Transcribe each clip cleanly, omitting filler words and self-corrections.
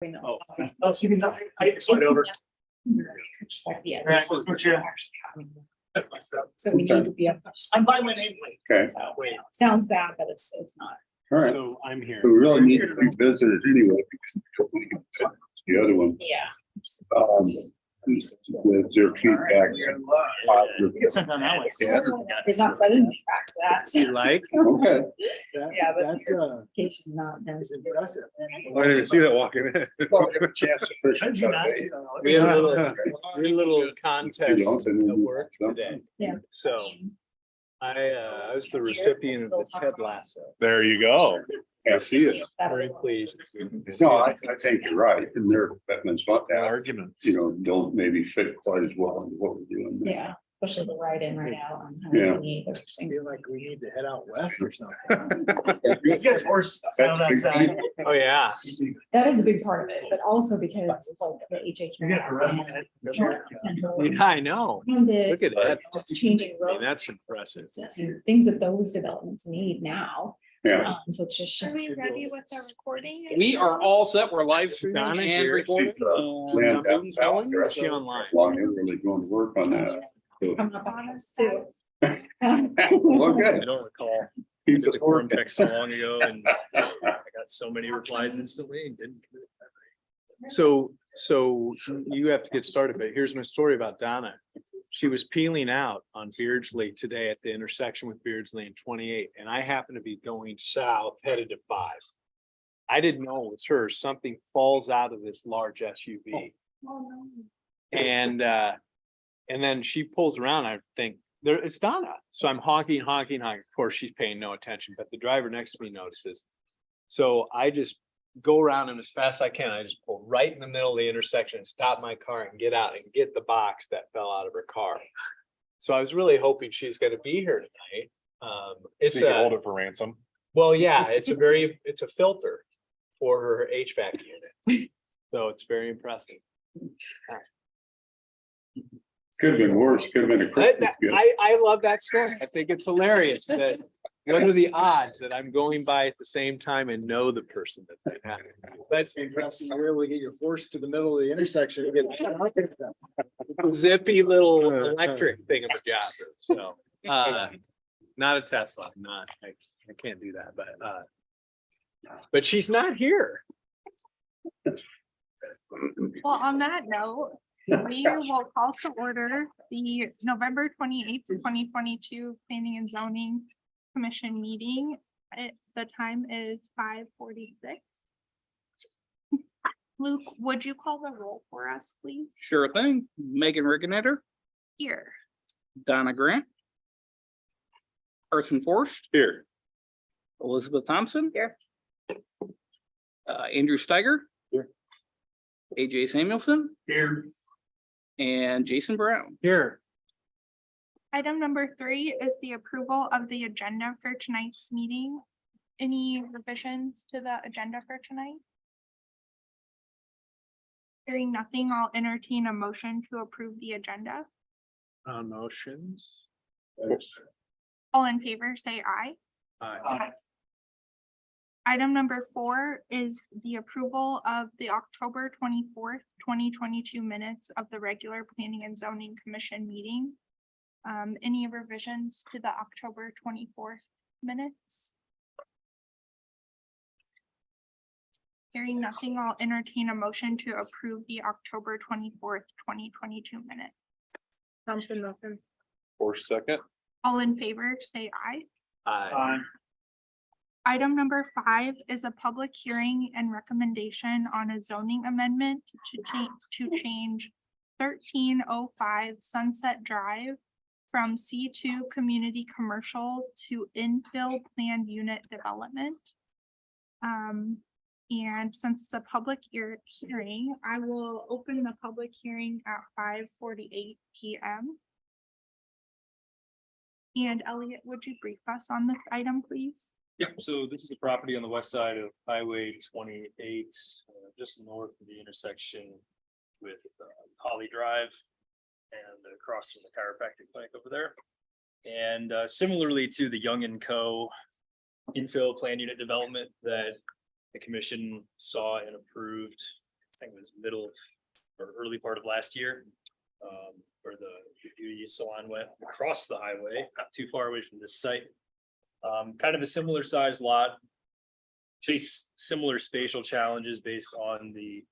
We know. Oh, so you can, I slide over. Yeah. Right, let's go chair. That's my stuff. So we need to be up. I'm by my nameplate. Okay, So, Wait. sounds bad, but it's not. all right. So I'm here. We really need to revisit it anyway, because the other one, Yeah. is their feedback. We get sent down that way. Yeah. They've not said anything back to that. You like? Okay, Yeah, but That, Vacation not done. is impressive. I didn't even see that walking in. How did you not see that? We had a little, You contest don't, and then at you- work today. Yeah. So I was the recipient of the Ted Lasso. There you go. I see it. Very pleased. No, I think you're right, and their commitments, not No that, arguments. don't maybe fit quite as well into what we're doing. Yeah, especially the right in, right out. On Yeah. 128, there's I things- feel like we need to head out west or something. These guys horse sound outside. Oh, yeah. That is a big part of it, but also because like the HH. You get arrested. Yeah, I know. Look at that. It's changing I mean, roads that's impressive. and things that those developments need now. Yeah, So it's just. Are we ready with the recording? We are all set. We're live streaming Donna and here. recording. Land Nothing's out going, there. Is she online? long, they're really going to work on that. So, Coming up on us too. well, I good. don't recall. Keep Just it a forum working. text so long ago and I got so many replies instantly and didn't. commit it. So you have to get started, but here's my story about Donna. She was peeling out on Beardsley today at the intersection with Beardsley and 28, and I happened to be going south headed to 5. I didn't know it was her. Something falls out of this large SUV. And then she pulls around. I think there it's Donna. So I'm honking. Of course, she's paying no attention, but the driver next to me notices. So I just go around him as fast as I can. I just pull right in the middle of the intersection, stop my car and get out and get the box that fell out of her car. So I was really hoping she's gonna be here tonight. It's So you can hold a, it for ransom. well, yeah, it's a filter for her HVAC unit. So it's very impressive. Could have been worse, could have been a Christmas gift. I love that story. I think it's hilarious that what are the odds that I'm going by at the same time and know the person that happened? That's Interesting. You're able to get your horse to the middle of the intersection. and get- a zippy little electric thing of a job. So, not a Tesla, I can't do that, but she's not here. Well, on that note, we will call to order the November 28th, 2022 Planning and Zoning Commission meeting. The time is 5:46. Luke, would you call the roll for us, please? Sure thing. Megan Rickinator, Here. Donna Grant, Carson Forst, Here. Elizabeth Thompson. Here. Andrew Steiger. Here. AJ Samuelson Here. and Jason Brown. Here. Item number 3 is the approval of the agenda for tonight's meeting. Any revisions to the agenda for tonight? Hearing nothing, I'll entertain a motion to approve the agenda. Motions. All in favor, say aye. Item number 4 is the approval of the October 24th, 2022 minutes of the regular Planning and Zoning Commission meeting. Any revisions to the October 24th minutes? Hearing nothing, I'll entertain a motion to approve the October 24th, 2022 minute. Thompson, Milton. For a second. All in favor, say aye. Aye. Item number 5 is a public hearing and recommendation on a zoning amendment to change 1305 Sunset Drive from C2 Community Commercial to Infill Planned Unit Development. And since it's a public hearing, I will open the public hearing at 5:48 p.m. And Elliot, would you brief us on this item, please? Yeah, so this is a property on the west side of Highway 28, just north of the intersection with Holly Drive and across from the chiropractic clinic over there. And similarly to the Young and Co. infill plan unit development that the commission saw and approved think it was middle of or early part of last year. Where the beauty salon went across the highway, not too far away from this site. Kind of a similar sized lot. Face similar spatial challenges based on the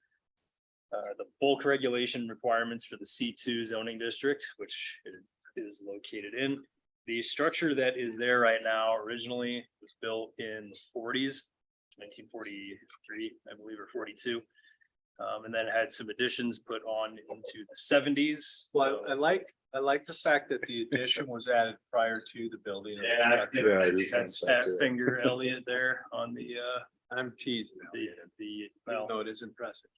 bulk regulation requirements for the C2 zoning district, which it is located in. The structure that is there right now originally was built in the 40s, 1943, I believe, or 42. And then had some additions put on into the 70s. Well, I like the fact that the addition was added prior to the building. Yeah, Yeah, it is that's on site, Fat too. Finger Elliott there on the, I'm teasing. well, No, it is impressive.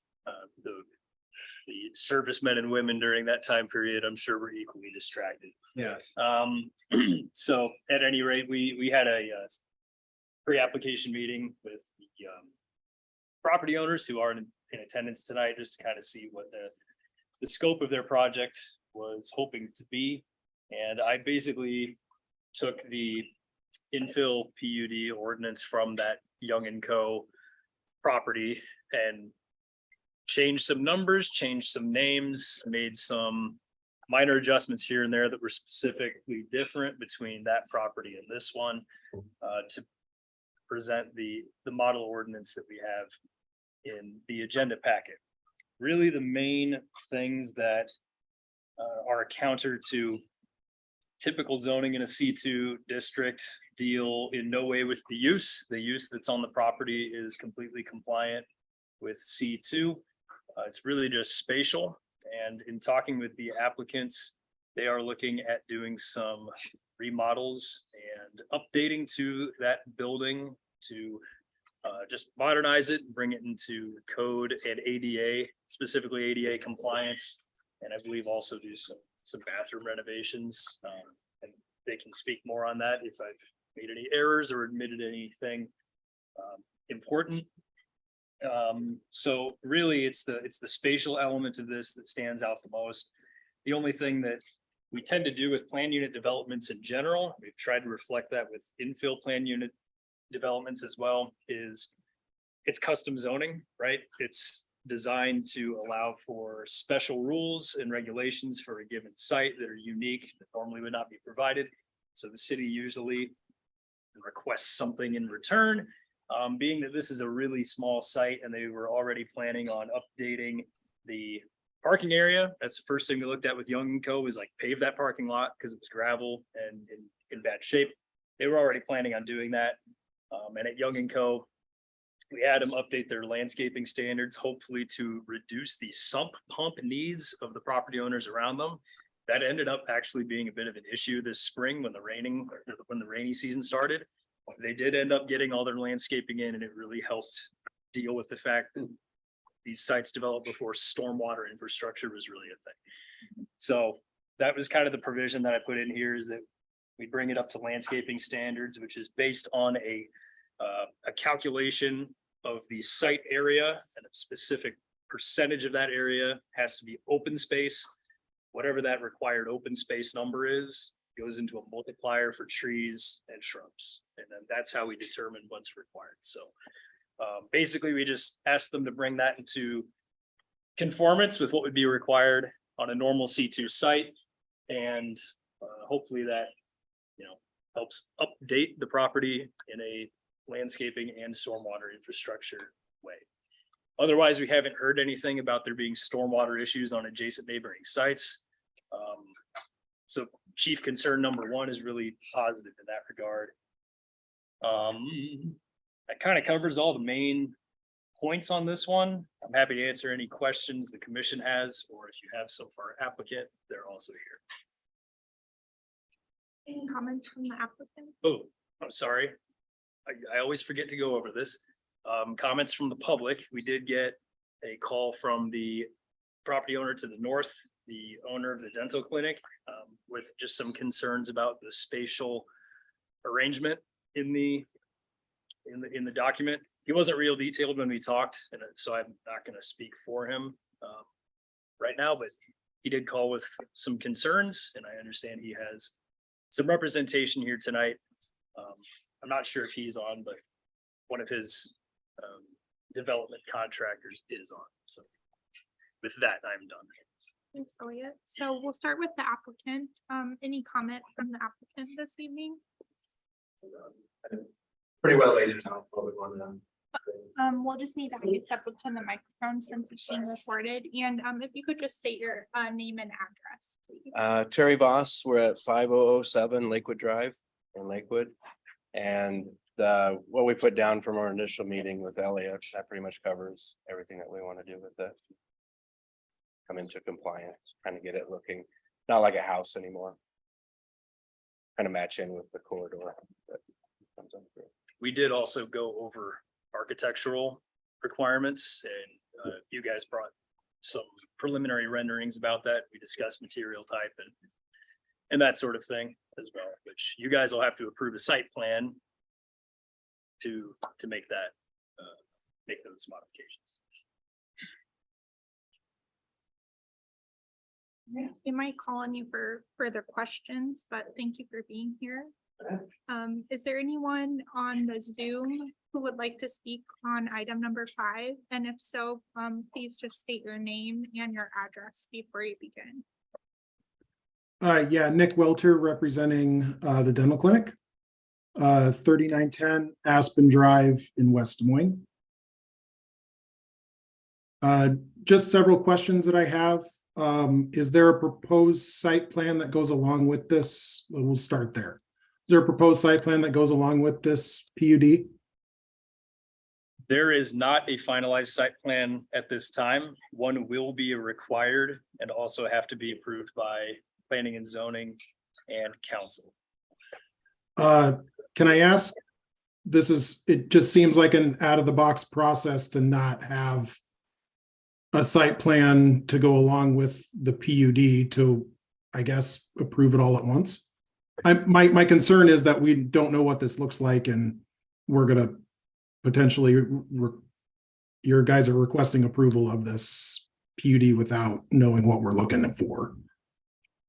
the servicemen and women during that time period, I'm sure were equally distracted. Yes. So at any rate, we had a pre-application meeting with the property owners who are in attendance tonight, just to kind of see what the scope of their project was hoping to be. And I basically took the infill PUD ordinance from that Young and Co. property and changed some numbers, changed some names, made some minor adjustments here and there that were specifically different between that property and this one, to present the model ordinance that we have in the agenda packet. Really, the main things that are counter to typical zoning in a C2 district deal in no way with the use. The use that's on the property is completely compliant with C2. It's really just spatial. And in talking with the applicants, they are looking at doing some remodels and updating to that building to just modernize it, bring it into code and ADA, specifically ADA compliance. And I believe also do some bathroom renovations. And they can speak more on that if I've made any errors or admitted anything important. So really it's the spatial element of this that stands out the most. The only thing that we tend to do with plan unit developments in general, we've tried to reflect that with infill plan unit developments as well, is it's custom zoning, right? It's designed to allow for special rules and regulations for a given site that are unique, that normally would not be provided. So the city usually requests something in return. Being that this is a really small site and they were already planning on updating the parking area. That's the first thing we looked at with Young and Co. was like pave that parking lot because it was gravel and in bad shape. They were already planning on doing that. And at Young and Co., we had them update their landscaping standards, hopefully to reduce the sump pump needs of the property owners around them. That ended up actually being a bit of an issue this spring when the rainy season started. They did end up getting all their landscaping in, and it really helped deal with the fact that these sites developed before stormwater infrastructure was really a thing. So that was kind of the provision that I put in here, is that we bring it up to landscaping standards, which is based on a calculation of the site area, and a specific percentage of that area has to be open space. Whatever that required open space number is, goes into a multiplier for trees and shrubs. And then that's how we determine what's required. So basically, we just asked them to bring that into conformance with what would be required on a normal C2 site. And hopefully that, helps update the property in a landscaping and stormwater infrastructure way. Otherwise, we haven't heard anything about there being stormwater issues on adjacent neighboring sites. So chief concern number one is really positive in that regard. That kind of covers all the main points on this one. I'm happy to answer any questions the commission has, or if you have so far applicant, they're also here. Any comments from the applicant? Oh, I'm sorry. I always forget to go over this. Comments from the public. We did get a call from the property owner to the north, the owner of the dental clinic, with just some concerns about the spatial arrangement in the document. He wasn't real detailed when we talked, and so I'm not going to speak for him right now, but he did call with some concerns, and I understand he has some representation here tonight. I'm not sure if he's on, but one of his development contractors is on. So with that, I'm done. Thanks, Elliot. So we'll start with the applicant. Any comment from the applicant this evening? Pretty well laid out, probably one of them. We'll just need to have you step up to the microphone since it's being recorded. And if you could just state your name and address, please. Terry Voss, we're at 5007 Lakewood Drive in Lakewood. And what we put down from our initial meeting with Elliot, that pretty much covers everything that we want to do with it. Come into compliance, kind of get it looking not like a house anymore. Kind of match in with the corridor that comes up through. We did also go over architectural requirements, and you guys brought some preliminary renderings about that. We discussed material type and that sort of thing as well, which you guys will have to approve a site plan to make that make those modifications. We might call on you for further questions, but thank you for being here. Is there anyone on the Zoom who would like to speak on item number 5? And if so, please just state your name and your address before you begin. Yeah, Nick Welter representing the dental clinic, 3910 Aspen Drive in West Des Moines. Just several questions that I have. Is there a proposed site plan that goes along with this? We'll start there. Is there a proposed site plan that goes along with this PUD? There is not a finalized site plan at this time. One will be required and also have to be approved by planning and zoning and council. Can I ask, it just seems like an out of the box process to not have a site plan to go along with the PUD to, I guess, approve it all at once. My concern is that we don't know what this looks like, and we're gonna potentially, your guys are requesting approval of this PUD without knowing what we're looking for.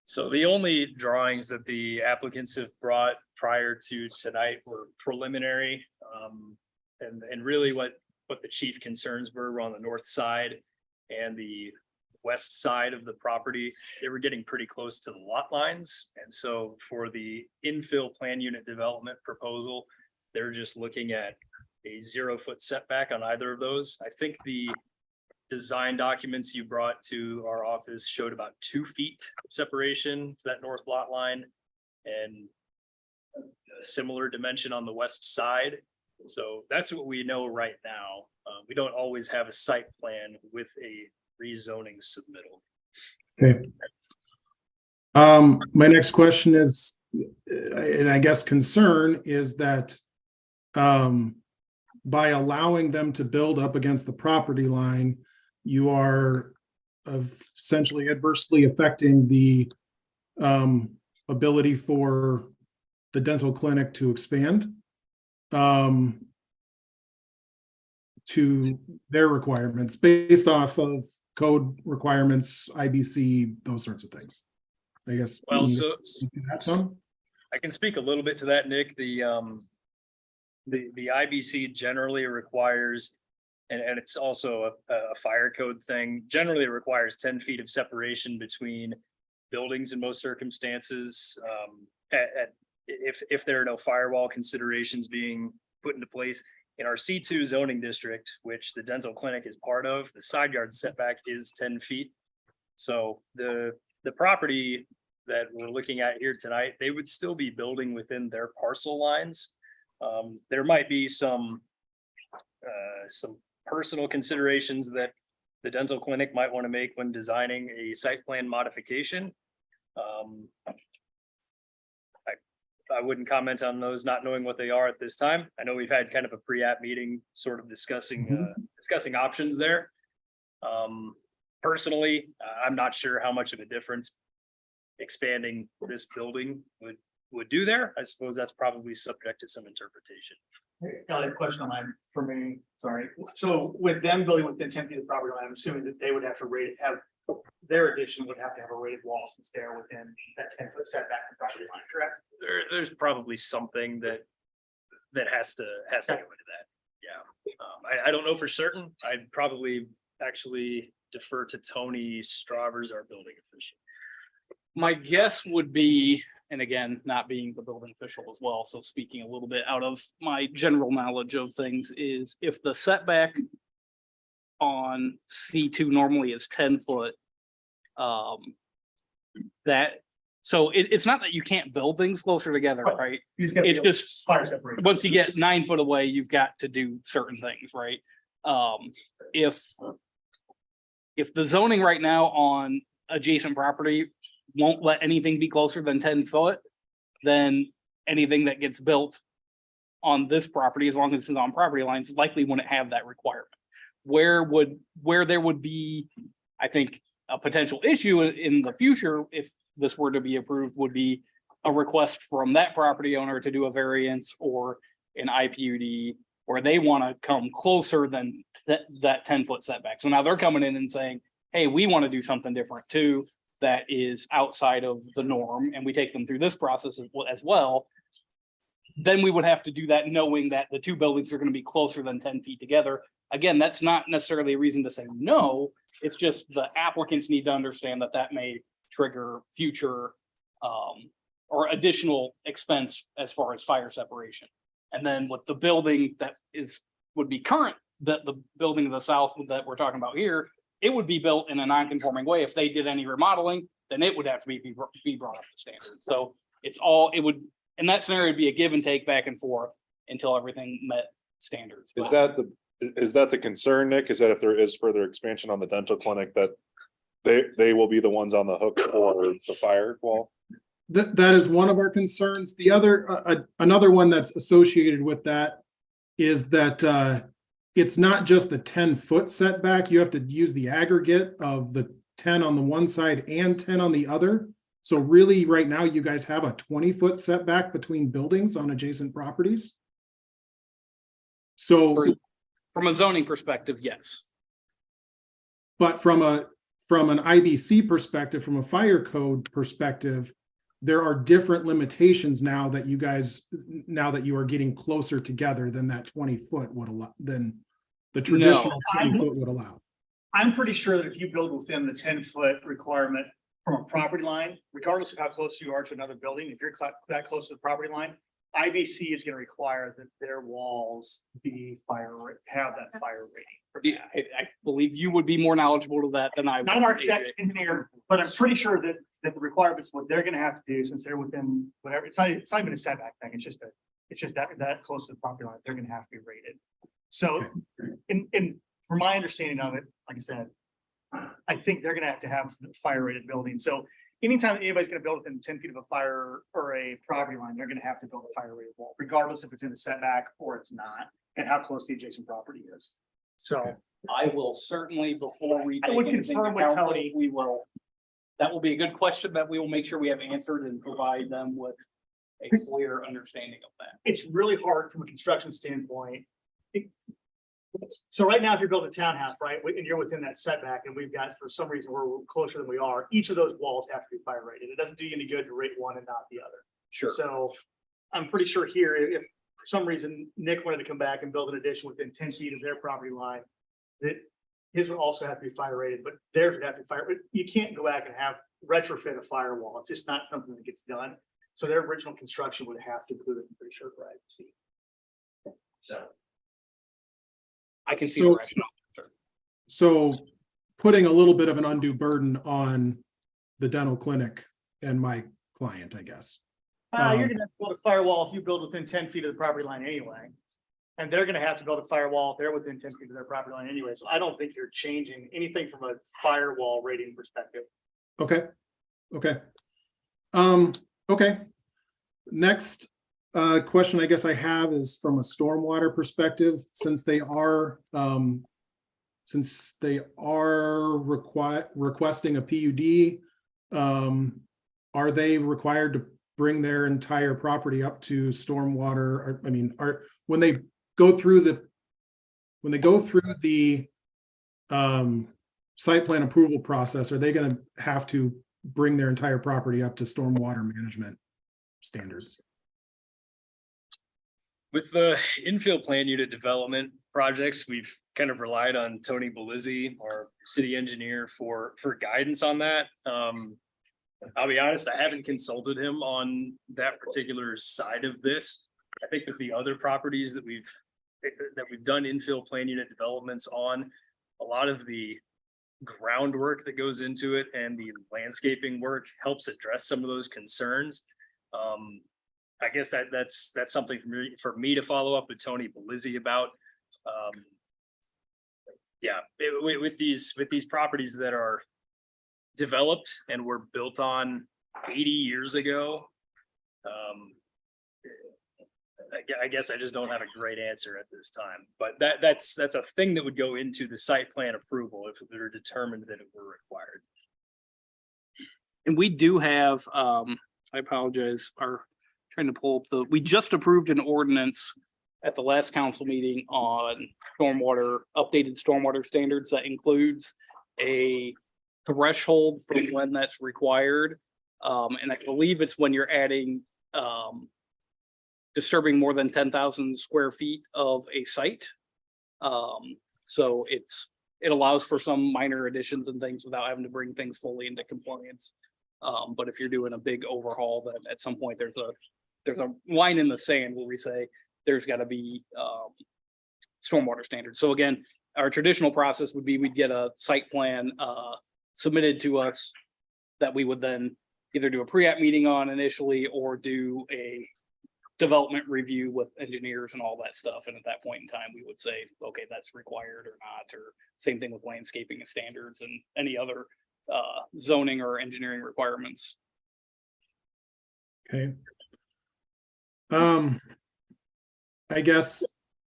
So the only drawings that the applicants have brought prior to tonight were preliminary. And really what the chief concerns were on the north side and the west side of the property. They were getting pretty close to the lot lines. And so for the infill plan unit development proposal, they're just looking at a 0-foot setback on either of those. I think the design documents you brought to our office showed about 2 feet separation to that north lot line and a similar dimension on the west side. So that's what we know right now. We don't always have a site plan with a rezoning submittal. Okay. My next question is, and I guess concern is that by allowing them to build up against the property line, you are essentially adversely affecting the ability for the dental clinic to expand to their requirements based off of code requirements, IBC, those sorts of things. I guess. Well, so some? I can speak a little bit to that, Nick. The IBC generally requires, and it's also a fire code thing, generally it requires 10 feet of separation between buildings in most circumstances. If there are no firewall considerations being put into place. In our C2 zoning district, which the dental clinic is part of, the side yard setback is 10 feet. So the property that we're looking at here tonight, they would still be building within their parcel lines. There might be some personal considerations that the dental clinic might want to make when designing a site plan modification. I wouldn't comment on those, not knowing what they are at this time. I know we've had kind of a pre-app meeting sort of discussing options there. Personally, I'm not sure how much of a difference expanding this building would do there. I suppose that's probably subject to some interpretation. Got a question on that for me, sorry. So with them building within 10 feet of the property line, I'm assuming that they would have to their addition would have to have a rated wall since they're within that 10-foot setback from property line, correct? There's probably something that has to go into that. Yeah. I don't know for certain. I'd probably actually defer to Tony Stravers, our building official. My guess would be, and again, not being the building official as well, so speaking a little bit out of my general knowledge of things, is if the setback on C2 normally is 10 foot, it's not that you can't build things closer together, right? You just gotta be It's able to just, fire separate. once you get 9 foot away, you've got to do certain things, right? If the zoning right now on adjacent property won't let anything be closer than 10 foot, then anything that gets built on this property, as long as it's on property lines, likely wouldn't have that requirement. Where there would be, I think, a potential issue in the future, if this were to be approved, would be a request from that property owner to do a variance or an IPUD, where they want to come closer than that 10-foot setback. So now they're coming in and saying, hey, we want to do something different too, that is outside of the norm, and we take them through this process as well. Then we would have to do that knowing that the two buildings are going to be closer than 10 feet together. Again, that's not necessarily a reason to say no. It's just the applicants need to understand that that may trigger future or additional expense as far as fire separation. And then with the building that would be current, that the building to the south that we're talking about here, it would be built in a non-conforming way. If they did any remodeling, then it would have to be brought up to standard. So it would, in that scenario, it'd be a give and take back and forth until everything met standards. Is that the concern, Nick? Is that if there is further expansion on the dental clinic, that they will be the ones on the hook for the firewall? That is one of our concerns. The other, another one that's associated with that is that it's not just the 10-foot setback. You have to use the aggregate of the 10 on the one side and 10 on the other. So really, right now, you guys have a 20-foot setback between buildings on adjacent properties. So from a zoning perspective, yes. But from an IBC perspective, from a fire code perspective, there are different limitations now that you are getting closer together than that 20-foot would allow, than the traditional 20-foot would allow. I'm pretty sure that if you build within the 10-foot requirement from a property line, regardless of how close you are to another building, if you're that close to the property line, IBC is going to require that their walls have that fire rating. I believe you would be more knowledgeable to that than I would. Not an architect, engineer, but I'm pretty sure that the requirements, what they're going to have to do, since they're within whatever, it's not even a setback thing. It's just that close to the property line, they're going to have to be rated. So, from my understanding of it, like I said, I think they're going to have fire rated buildings. So anytime anybody's going to build within 10 feet of a fire or a property line, they're going to have to build a fire rated wall, regardless if it's in the setback or it's not, and how close the adjacent property is. So I will certainly, before we I would take anything confirm to with council, Tony. That will be a good question that we will make sure we have answered and provide them with a clear understanding of that. it's really hard from a construction standpoint. So right now, if you're building a townhouse, right, and you're within that setback, and we've got, for some reason, we're closer than we are, each of those walls have to be fire rated. It doesn't do you any good to rate one and not the other. Sure. So I'm pretty sure here, if for some reason Nick wanted to come back and build an addition within 10 feet of their property line, that his would also have to be fire rated, but theirs would have to be fire. You can't go back and have retrofit a firewall. It's just not something that gets done. So their original construction would have to include it, I'm pretty sure, for IBC. So. I can see. So- the rationale. Sure. So putting a little bit of an undue burden on the dental clinic and my client, I guess. You're gonna have to build a firewall if you build within 10 feet of the property line anyway. And they're gonna have to build a firewall if they're within 10 feet of their property line anyway. So I don't think you're changing anything from a firewall rating perspective. Okay. Okay. Next question I guess I have is from a stormwater perspective, since they are requesting a PUD, are they required to bring their entire property up to stormwater? When they go through the site plan approval process, are they going to have to bring their entire property up to stormwater management standards? With the infill plan unit development, projects, we've kind of relied on Tony Belizzi, our city engineer, for guidance on that. I'll be honest, I haven't consulted him on that particular side of this. I think with the other properties that we've done infill plan unit developments on, a lot of the groundwork that goes into it and the landscaping work helps address some of those concerns. I guess that's something for me to follow up with Tony Belizzi about. Yeah, with these properties that are developed and were built on 80 years ago. I guess I just don't have a great answer at this time, but that's a thing that would go into the site plan approval if it were determined that it were required. And we do have, I apologize, trying to pull up we just approved an ordinance at the last council meeting on updated stormwater standards that includes a threshold for when that's required. And I believe it's when you're adding, disturbing more than 10,000 square feet of a site. So it allows for some minor additions and things without having to bring things fully into compliance. But if you're doing a big overhaul, then at some point there's a line in the sand where we say there's got to be stormwater standards. So again, our traditional process would be we'd get a site plan submitted to us that we would then either do a pre-app meeting on initially or do a development review with engineers and all that stuff. And at that point in time, we would say, okay, that's required or not, or same thing with landscaping standards and any other zoning or engineering requirements. Okay. I guess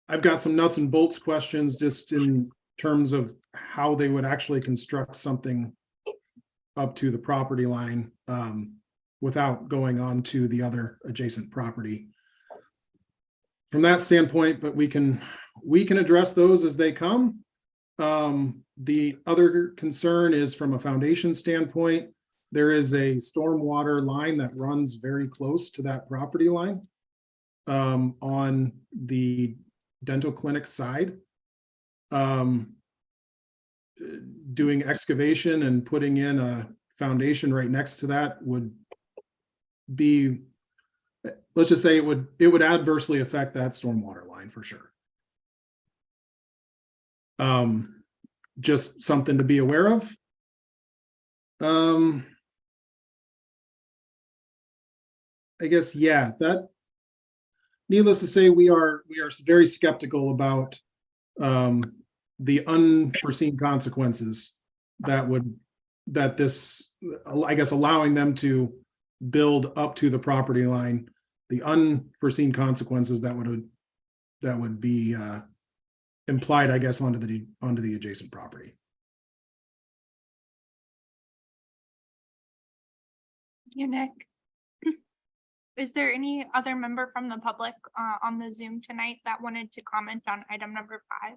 I've got some nuts and bolts questions just in terms of how they would actually construct something up to the property line without going on to the other adjacent property. From that standpoint, but we can address those as they come. The other concern is from a foundation standpoint, there is a stormwater line that runs very close to that property line on the dental clinic side. Doing excavation and putting in a foundation right next to that would be, let's just say it would adversely affect that stormwater line for sure. Just something to be aware of. I guess, yeah, that needless to say, we are very skeptical about the unforeseen consequences that this, I guess, allowing them to build up to the property line, the unforeseen consequences that would be implied, I guess, onto the adjacent property. You, Nick. Is there any other member from the public on the Zoom tonight that wanted to comment on item number 5?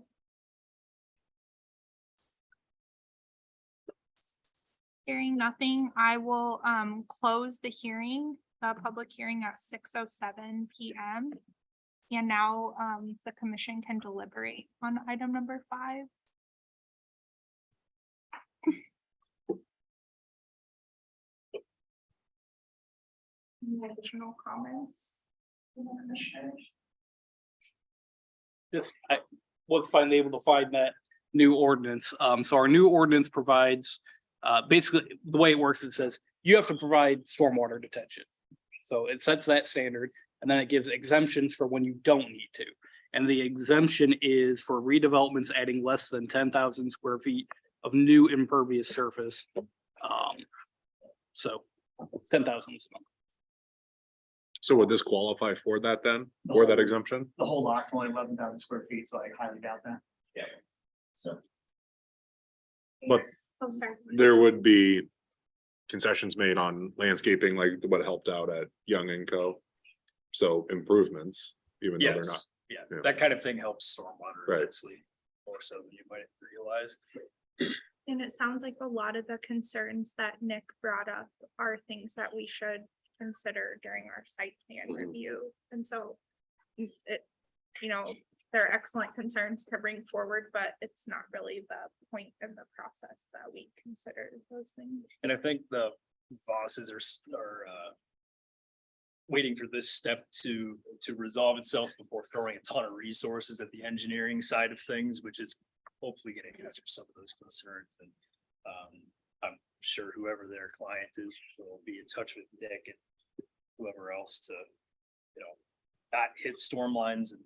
Hearing nothing, I will close the public hearing at 6:07 p.m. And now the commission can deliberate on item number 5. Any additional comments? Just, I was finally able to find that new ordinance. So our new ordinance provides, basically the way it works, it says you have to provide stormwater detention. So it sets that standard and then it gives exemptions for when you don't need to. And the exemption is for redevelopments adding less than 10,000 square feet of new impervious surface. So 10,000 is enough. So would this qualify for that then, or that exemption? The whole lot's only 11,000 square feet, so I highly doubt that. Yeah. So. But Oh, sorry. there would be concessions made on landscaping, like what helped out at Young and Co. So improvements, even though they're not. Yeah, Yeah. that kind of thing helps stormwater Right. immensely, more so than you might realize. And it sounds like a lot of the concerns that Nick brought up are things that we should consider during our site plan review. And so it, they're excellent concerns to bring forward, but it's not really the point in the process that we consider those things. And I think the bosses are waiting for this step to resolve itself before throwing a ton of resources at the engineering side of things, which is hopefully gonna answer some of those concerns. And I'm sure whoever their client is will be in touch with Nick and whoever else to, not hit storm lines and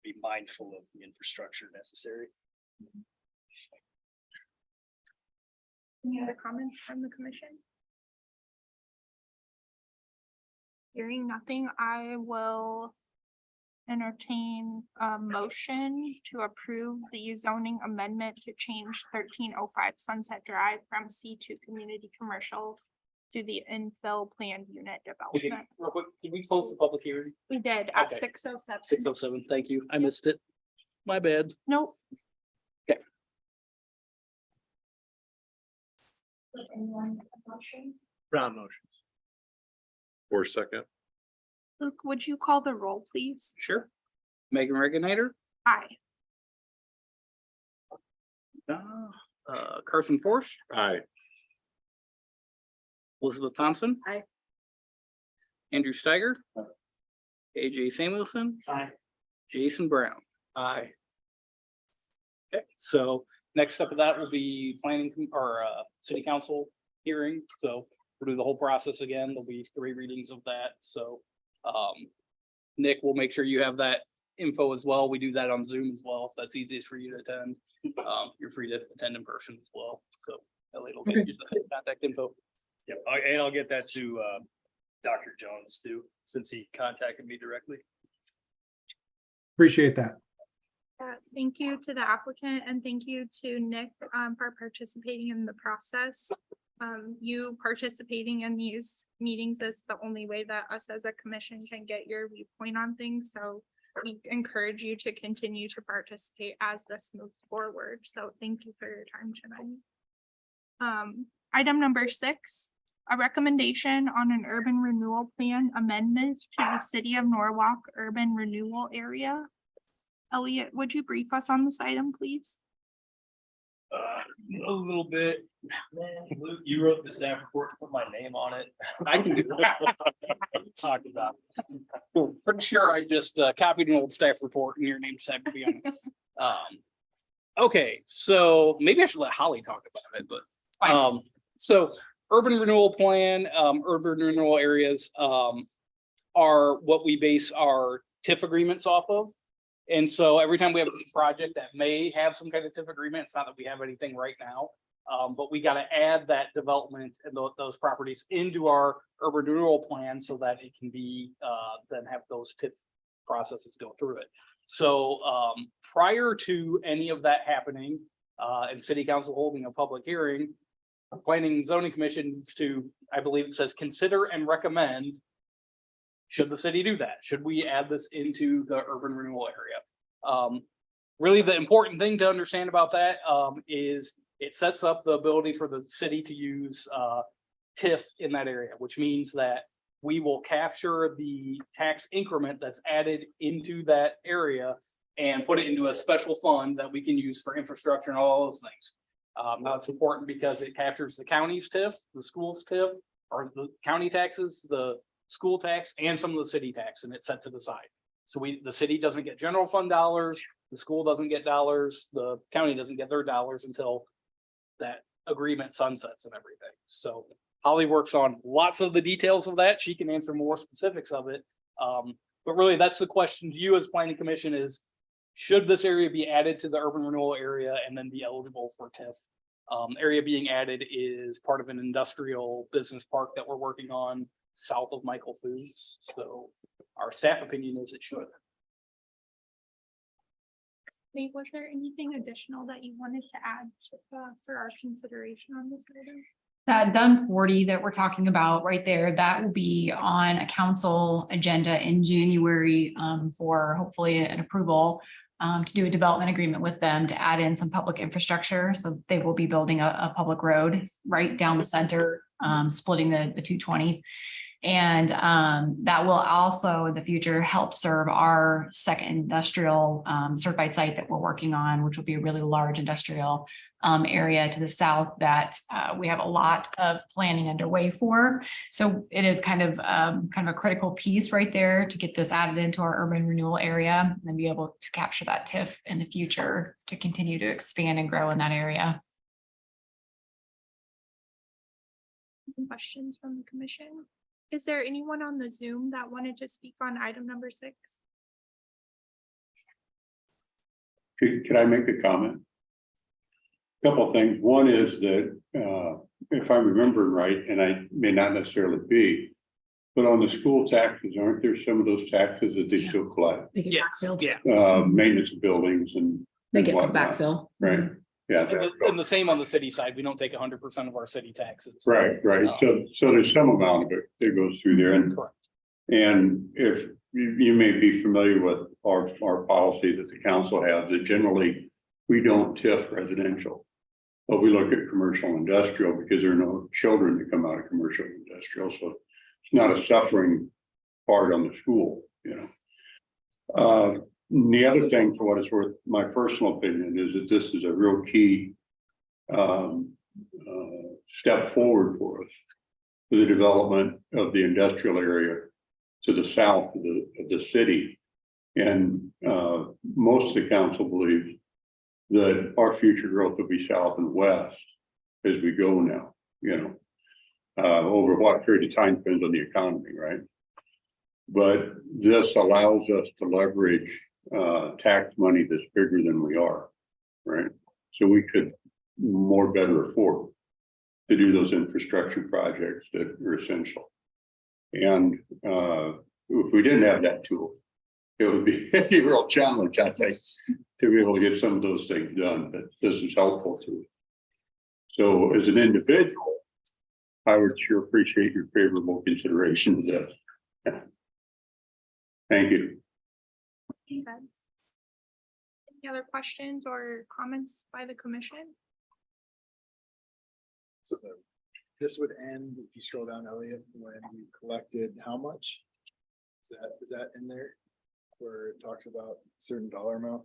be mindful of the infrastructure necessary. Any other comments from the commission? Hearing nothing, I will entertain a motion to approve the zoning amendment to change 1305 Sunset Drive from C2 Community Commercial to the infill planned unit development. Real quick, did we close the public hearing? We did at Okay. 6:07. 6:07, thank you. I missed it. My bad. Nope. Okay. Anyone have a motion? Brown motions. Or second. Luke, would you call the roll, please? Sure. Megan Reginator, Aye. Carson Force, Aye. Elizabeth Thompson. Aye. Andrew Steiger. AJ Samuelson, Aye. Jason Brown. Aye. Okay, so next step of that will be planning or city council hearing, so we'll do the whole process again. There'll be 3 readings of that, so Nick will make sure you have that info as well. We do that on Zoom as well, if that's easiest for you to attend. You're free to attend in person as well, so Elliot will get you the contact info. Yeah, and I'll get that to Dr. Jones too, since he contacted me directly. Appreciate that. Thank you to the applicant and thank you to Nick for participating in the process. You participating in these meetings is the only way that us as a commission can get your viewpoint on things. So we encourage you to continue to participate as this moves forward. So thank you for your time tonight. Item number 6, a recommendation on an urban renewal plan amendment to the City of Norwalk urban renewal area. Elliot, would you brief us on this item, please? A little bit. Man, Luke, you wrote the staff report, put my name on it. I can do that. Talk about. Pretty sure I just copied an old staff report and your name said to be on it. Okay, so maybe I should let Holly talk about it, but so urban renewal plan, urban renewal areas are what we base our TIF agreements off of. And so every time we have a project that may have some kind of TIF agreement, it's not that we have anything right now, but we got to add that development and those properties into our urban renewal plan so that it can be then have those TIF processes go through it. So prior to any of that happening and city council holding a public hearing, planning and zoning commission needs to, I believe it says, consider and recommend. Should the city do that? Should we add this into the urban renewal area? Really, the important thing to understand about that is it sets up the ability for the city to use TIF in that area, which means that we will capture the tax increment that's added into that area and put it into a special fund that we can use for infrastructure and all those things. Now it's important because it captures the county's TIF, the school's TIF, or the county taxes, the school tax, and some of the city tax, and it sets it aside. So the city doesn't get general fund dollars, the school doesn't get dollars, the county doesn't get their dollars until that agreement sunsets and everything. So Holly works on lots of the details of that. She can answer more specifics of it. But really, that's the question to you as planning commission is, should this area be added to the urban renewal area and then be eligible for TIF? Area being added is part of an industrial business park that we're working on south of Michael Foods. So our staff opinion is it should. Lee, was there anything additional that you wanted to add for our consideration on this item? That done 40 that we're talking about right there, that will be on a council agenda in January for hopefully an approval to do a development agreement with them to add in some public infrastructure. So they will be building a public road right down the center, splitting the 220s. And that will also in the future help serve our second industrial certified site that we're working on, which will be a really large industrial area to the south that we have a lot of planning underway for. So it is kind of a critical piece right there to get this added into our urban renewal area and be able to capture that TIF in the future to continue to expand and grow in that area. Questions from the commission? Is there anyone on the Zoom that wanted to speak on item number 6? Could I make a comment? Couple of things. One is that, if I'm remembering right, and I may not necessarily be, but on the school taxes, aren't there some of those taxes that they still collect? They get Yes, backfilled. yeah. Maintenance of buildings and. They get some whatnot, backfill. Right, yeah. And the same on the city side. We don't take 100% of our city taxes. Right. So there's some amount of it that goes through there, and Correct. if you may be familiar with our policy that the council has, that generally we don't TIF residential. But we look at commercial and industrial because there are no children that come out of commercial and industrial, so it's not a suffering part on the school, you know. The other thing, for what it's worth, my personal opinion is that this is a real key step forward for us for the development of the industrial area to the south of the city. And most of the council believes that our future growth will be south and west as we go now, you know, over what period of time depends on the economy, right? But this allows us to leverage tax money that's bigger than we are, right? So we could better afford to do those infrastructure projects that are essential. And if we didn't have that tool, it would be a real challenge, I think, to be able to get some of those things done, but this is helpful to us. So as an individual, I would sure appreciate your favorable consideration of this. Thank you. Any other questions or comments by the commission? So this would end, if you scroll down, Elliot, when we collected how much? Is that in there? Where it talks about a certain dollar amount?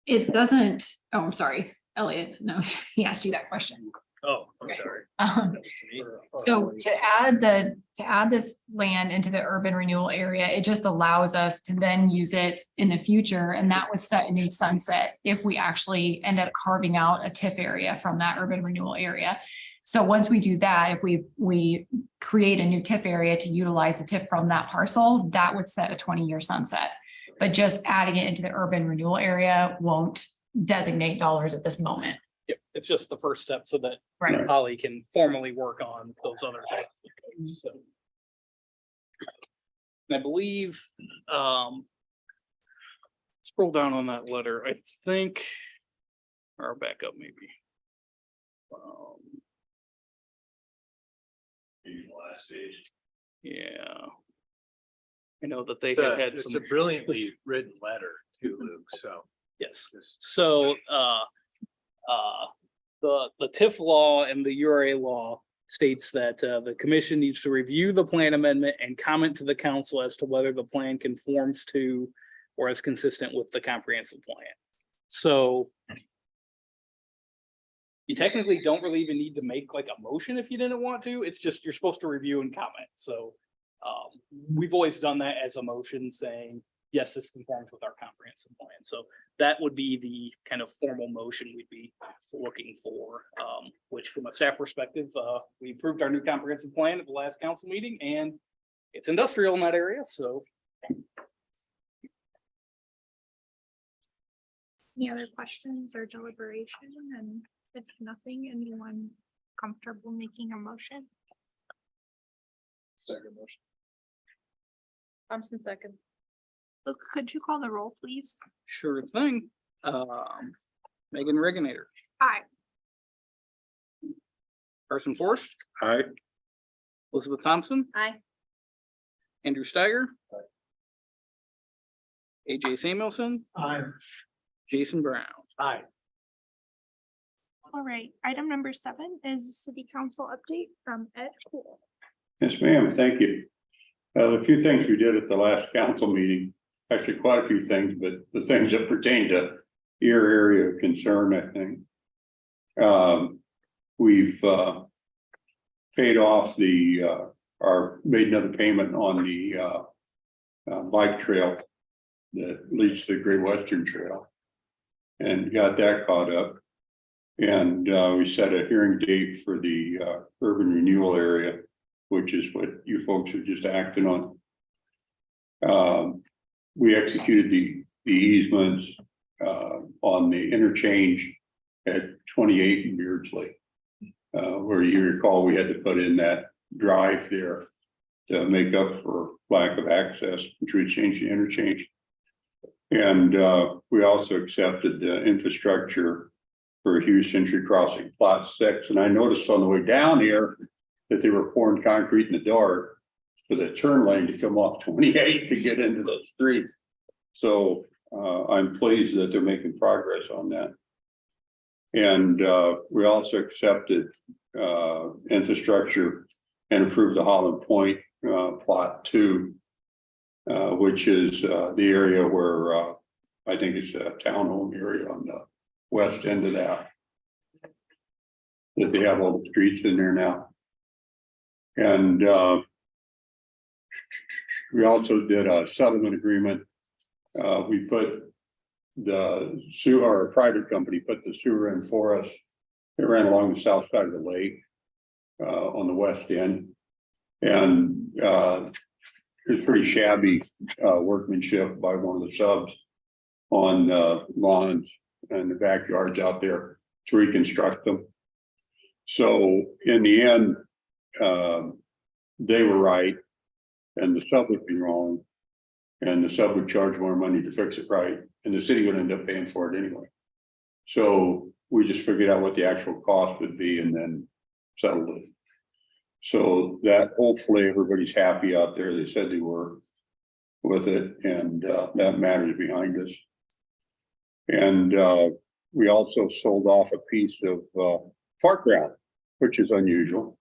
It doesn't, oh, I'm sorry, Elliot, no, he asked you that question. Oh, I'm Okay. sorry. Um, That was to me. So to add this land into the urban renewal area, it just allows us to then use it in the future. And that would set a new sunset if we actually end up carving out a TIF area from that urban renewal area. So once we do that, if we create a new TIF area to utilize the TIF from that parcel, that would set a 20-year sunset. But just adding it into the urban renewal area won't designate dollars at this moment. Yep, it's just the first step so that Right. Holly can formally work on those other things. So. And I believe, scroll down on that letter, I think, or back up maybe. Last page. Yeah. I know that they It's had it's some. a brilliantly written letter too, Luke, so. Yes, so, the TIF law and the URA law states that, the commission needs to review the plan amendment and comment to the council as to whether the plan conforms to or is consistent with the comprehensive plan. So you technically don't really even need to make like a motion if you didn't want to. It's just, you're supposed to review and comment. So, we've always done that as a motion saying, yes, this conforms with our comprehensive plan. So that would be the kind of formal motion we'd be looking for, which from a staff perspective, we approved our new comprehensive plan at the last council meeting and it's industrial in that area, so. Any other questions or deliberation? And if nothing, anyone comfortable making a motion? Second motion. Thompson second. Luke, could you call the roll, please? Sure thing. Megan Regenator, Aye. Carson Forrest, Aye. Elizabeth Thompson, Aye. Andrew Steiger. AJ Samuelson, Aye. Jason Brown. Aye. All right, item number 7 is city council update from Ed Cool. Yes, ma'am. Thank you. A few things we did at the last council meeting, actually quite a few things, but the things that pertain to your area of concern, I think. We've paid off made another payment on the bike trail that leads to the Great Western Trail and got that caught up. And we set a hearing date for the urban renewal area, which is what you folks are just acting on. We executed the easements on the interchange at 28 in Beardsley, where you recall we had to put in that drive there to make up for lack of access, which we changed the interchange. And we also accepted the infrastructure for Hughes Century Crossing Plot 6. And I noticed on the way down here that they were pouring concrete in the dark for the turn lane to come off 28 to get into the street. So I'm pleased that they're making progress on that. And we also accepted infrastructure and approved the Holland Point Plot 2, which is the area where I think it's a townhome area on the west end of that they have all the streets in there now. And we also did a settlement agreement. We put the sewer, our private company put the sewer in for us. It ran along the south side of the lake on the west end. And it was pretty shabby workmanship by one of the subs on lawns and the backyards out there to reconstruct them. So in the end, they were right and the sub would be wrong. And the sub would charge more money to fix it right. And the city would end up paying for it anyway. So we just figured out what the actual cost would be and then settled it. So that hopefully everybody's happy out there. They said they were with it, and that matter is behind us. And we also sold off a piece of park ground, which is unusual.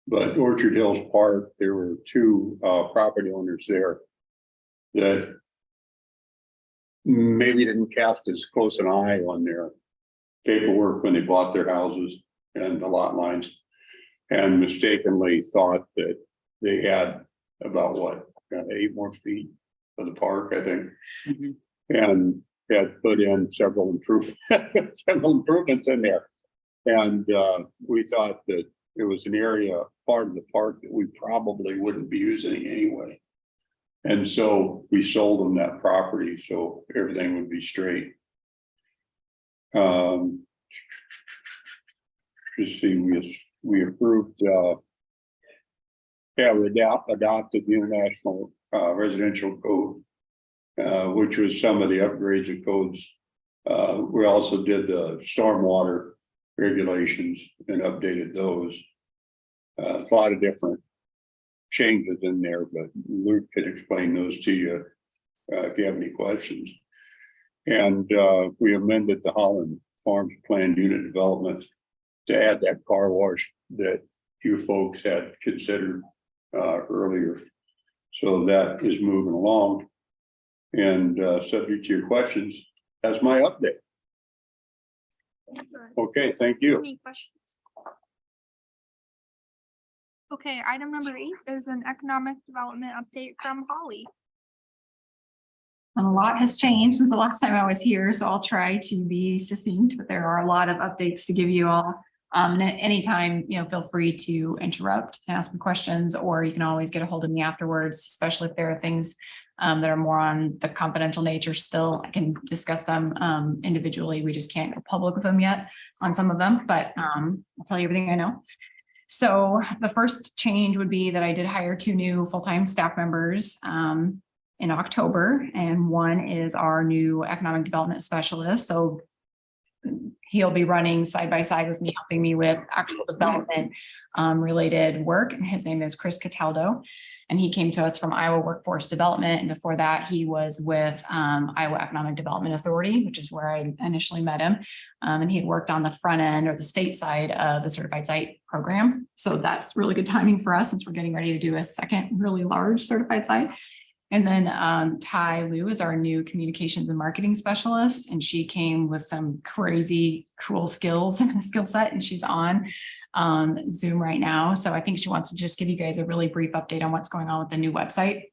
But Orchard Hills Park, there were two property owners there that maybe didn't cast as close an eye on their paperwork when they bought their houses and the lot lines, and mistakenly thought that they had about 8 more feet of the park, I think, and had put in several improvements in there. And we thought that it was an area, part of the park that we probably wouldn't be using anyway. And so we sold them that property so everything would be straight. Let's see, we approved, we adopted the International Residential Code, which was some of the upgrades of codes. We also did the stormwater regulations and updated those. A lot of different changes in there, but Luke can explain those to you if you have any questions. And we amended the Holland Farms Planned Unit Development to add that car wash that you folks had considered earlier. So that is moving along. And subject to your questions, that's my update. Okay, thank you. Any questions? Okay, item number 8 is an economic development update from Holly. A lot has changed since the last time I was here, so I'll try to be succinct, but there are a lot of updates to give you all. And at any time, feel free to interrupt, ask me questions, or you can always get a hold of me afterwards, especially if there are things that are more on the confidential nature still. I can discuss them individually. We just can't go public with them yet on some of them, but I'll tell you everything I know. So the first change would be that I did hire 2 new full-time staff members in October, and one is our new economic development specialist. So he'll be running side by side with me, helping me with actual development related work. And his name is Chris Cataldo. And he came to us from Iowa Workforce Development. And before that, he was with Iowa Economic Development Authority, which is where I initially met him. And he had worked on the front end or the state side of the certified site program. So that's really good timing for us since we're getting ready to do a second really large certified site. And then Ty Liu is our new communications and marketing specialist, and she came with some crazy cool skills and skill set, and she's on Zoom right now. So I think she wants to just give you guys a really brief update on what's going on with the new website.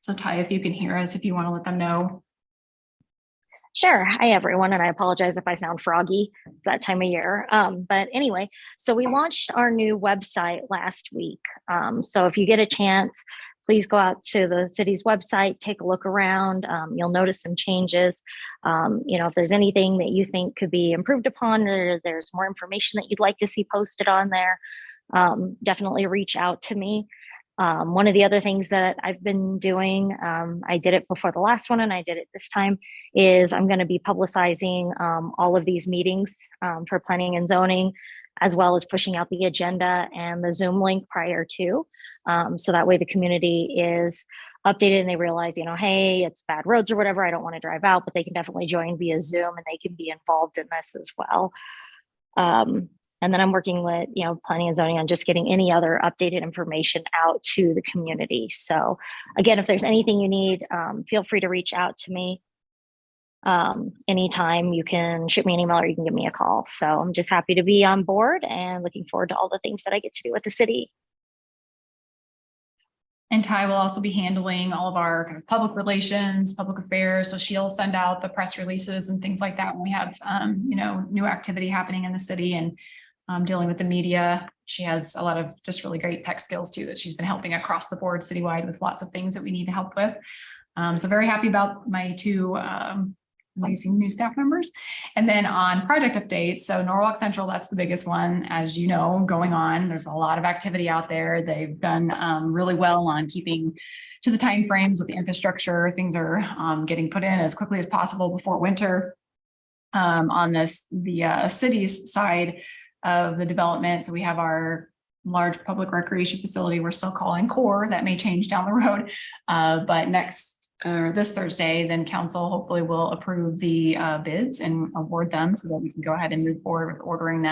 So Ty, if you can hear us, if you want to let them know. Sure. Hi, everyone. And I apologize if I sound froggy. It's that time of year. But anyway, so we launched our new website last week. So if you get a chance, please go out to the city's website, take a look around. You'll notice some changes. If there's anything that you think could be improved upon, or there's more information that you'd like to see posted on there, definitely reach out to me. One of the other things that I've been doing, I did it before the last one and I did it this time, is I'm going to be publicizing all of these meetings for planning and zoning, as well as pushing out the agenda and the Zoom link prior to. So that way the community is updated and they realize, hey, it's bad roads or whatever, I don't want to drive out, but they can definitely join via Zoom and they can be involved in this as well. And then I'm working with, planning and zoning on just getting any other updated information out to the community. So again, if there's anything you need, feel free to reach out to me. Anytime. You can shoot me an email or you can give me a call. So I'm just happy to be on board and looking forward to all the things that I get to do with the city. And Ty will also be handling all of our kind of public relations, public affairs. So she'll send out the press releases and things like that when we have, new activity happening in the city, and dealing with the media. She has a lot of just really great tech skills too, that she's been helping across the board citywide with lots of things that we need to help with. So very happy about my two amazing new staff members. And then on project updates, so Norwalk Central, that's the biggest one, as you know, going on. There's a lot of activity out there. They've done really well on keeping to the timeframes with the infrastructure. Things are getting put in as quickly as possible before winter. On the city's side of the development, so we have our large public recreation facility we're still calling core. That may change down the road, but this Thursday, then council hopefully will approve the bids and award them so that we can go ahead and move forward with ordering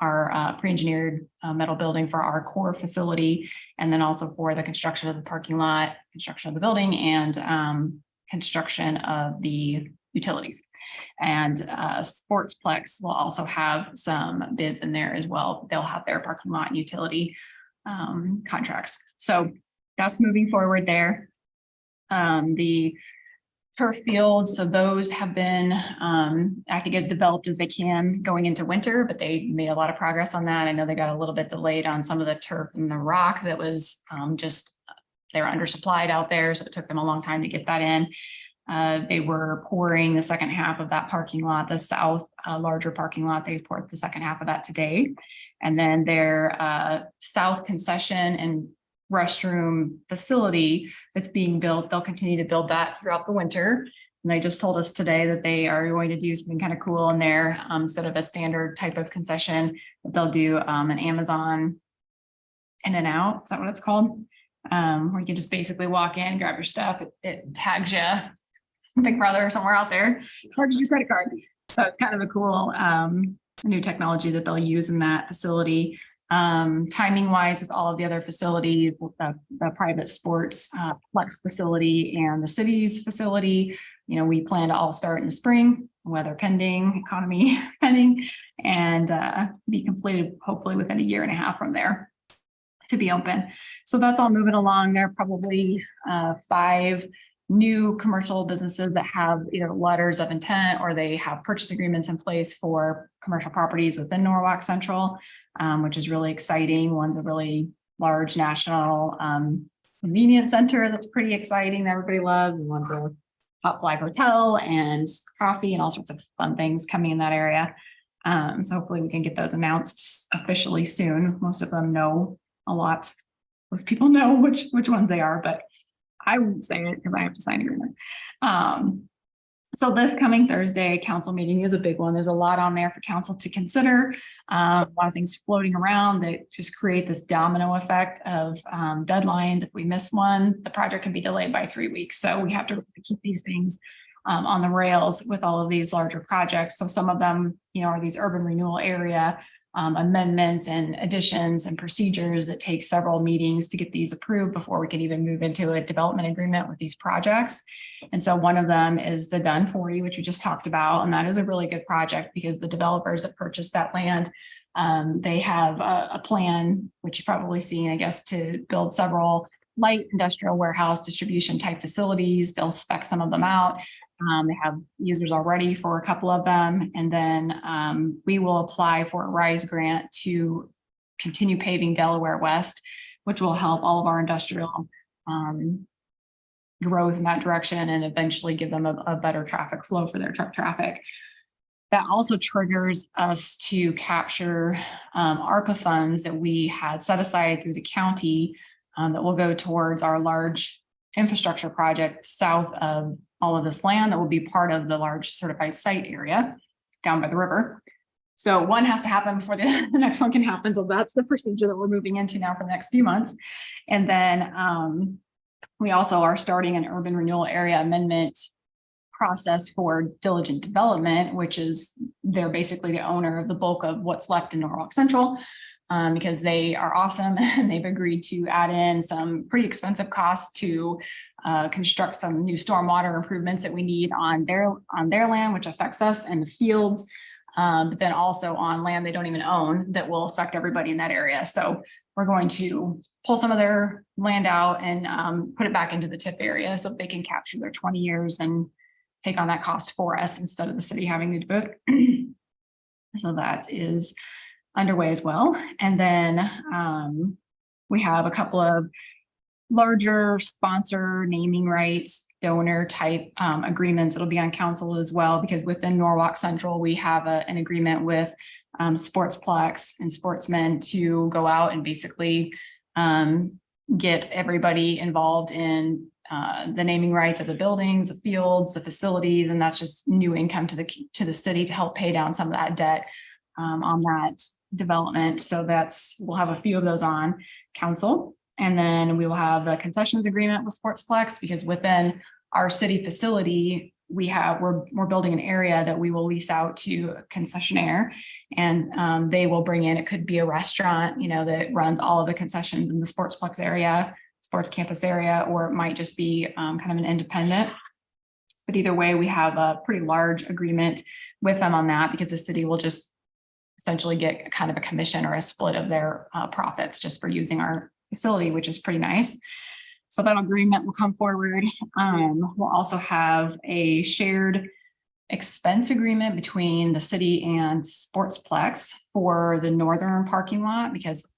our pre-engineered metal building for our core facility, and then also for the construction of the parking lot, construction of the building, and construction of the utilities. And Sportsplex will also have some bids in there as well. They'll have their parking lot and utility contracts. So that's moving forward there. The turf fields, so those have been acting as developed as they can going into winter, but they made a lot of progress on that. I know they got a little bit delayed on some of the turf and the rock that was they were undersupplied out there, so it took them a long time to get that in. They were pouring the second half of that parking lot, the south larger parking lot. They poured the second half of that today. And then their south concession and restroom facility that's being built, they'll continue to build that throughout the winter. And they just told us today that they are going to do something kind of cool in there. Instead of a standard type of concession, they'll do an Amazon in and out. Is that what it's called? Where you can just basically walk in, grab your stuff. It tags you, Big Brother somewhere out there, charges your credit card. So it's kind of a cool new technology that they'll use in that facility. Timing wise, with all of the other facilities, the private sports flex facility and the city's facility, we plan to all start in the spring, weather pending, economy pending, and be completed hopefully within a year and a half from there to be open. So that's all moving along. There are probably 5 new commercial businesses that have either letters of intent or they have purchase agreements in place for commercial properties within Norwalk Central, which is really exciting. One's a really large national convenience center that's pretty exciting that everybody loves, and one's a top flight hotel and coffee and all sorts of fun things coming in that area. So hopefully we can get those announced officially soon. Most of them know a lot. Most people know which ones they are, but I won't say it because I have to sign agreement. So this coming Thursday, council meeting is a big one. There's a lot on there for council to consider. A lot of things floating around that just create this domino effect of deadlines. If we miss one, the project can be delayed by 3 weeks. So we have to keep these things on the rails with all of these larger projects. So some of them, are these urban renewal area amendments and additions and procedures that take several meetings to get these approved before we can even move into a development agreement with these projects. And so one of them is the Dunn 40, which we just talked about, and that is a really good project because the developers that purchased that land, they have a plan, which you've probably seen, I guess, to build several light industrial warehouse distribution type facilities. They'll spec some of them out. They have users already for a couple of them. And then we will apply for a RISE grant to continue paving Delaware West, which will help all of our industrial growth in that direction and eventually give them a better traffic flow for their truck traffic. That also triggers us to capture ARPA funds that we had set aside through the county that will go towards our large infrastructure project south of all of this land that will be part of the large certified site area down by the river. So one has to happen before the next one can happen. So that's the procedure that we're moving into now for the next few months. And then we also are starting an urban renewal area amendment process for Diligent Development, which is they're basically the owner of the bulk of what's left in Norwalk Central. Because they are awesome and they've agreed to add in some pretty expensive costs to construct some new stormwater improvements that we need on their land, which affects us and the fields, but then also on land they don't even own that will affect everybody in that area. So we're going to pull some of their land out and put it back into the TIP area so they can capture their 20 years and take on that cost for us instead of the city having to do it. So that is underway as well. And then we have a couple of larger sponsor naming rights, donor type agreements that'll be on council as well, because within Norwalk Central, we have an agreement with Sportsplex and Sportsmen to go out and basically get everybody involved in the naming rights of the buildings, the fields, the facilities, and that's just new income to the city to help pay down some of that debt on that development. So we'll have a few of those on council. And then we will have a concessions agreement with Sportsplex because within our city facility, we're building an area that we will lease out to a concessionaire and they will bring in, it could be a restaurant, that runs all of the concessions in the Sportsplex area, sports campus area, or it might just be kind of an independent. But either way, we have a pretty large agreement with them on that because the city will just essentially get kind of a commission or a split of their profits just for using our facility, which is pretty nice. So that agreement will come forward. We'll also have a shared expense agreement between the city and Sportsplex for the northern parking lot, because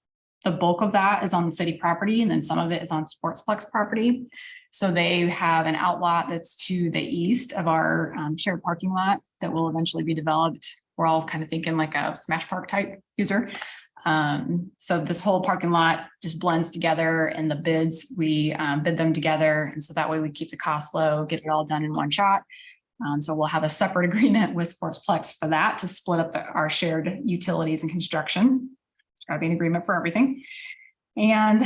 the bulk of that is on the city property and then some of it is on Sportsplex property. So they have an outlot that's to the east of our shared parking lot that will eventually be developed. We're all kind of thinking like a Smash Park type user. So this whole parking lot just blends together and the bids, we bid them together. And so that way we keep the cost low, get it all done in one shot. So we'll have a separate agreement with Sportsplex for that to split up our shared utilities and construction. It's gotta be an agreement for everything. And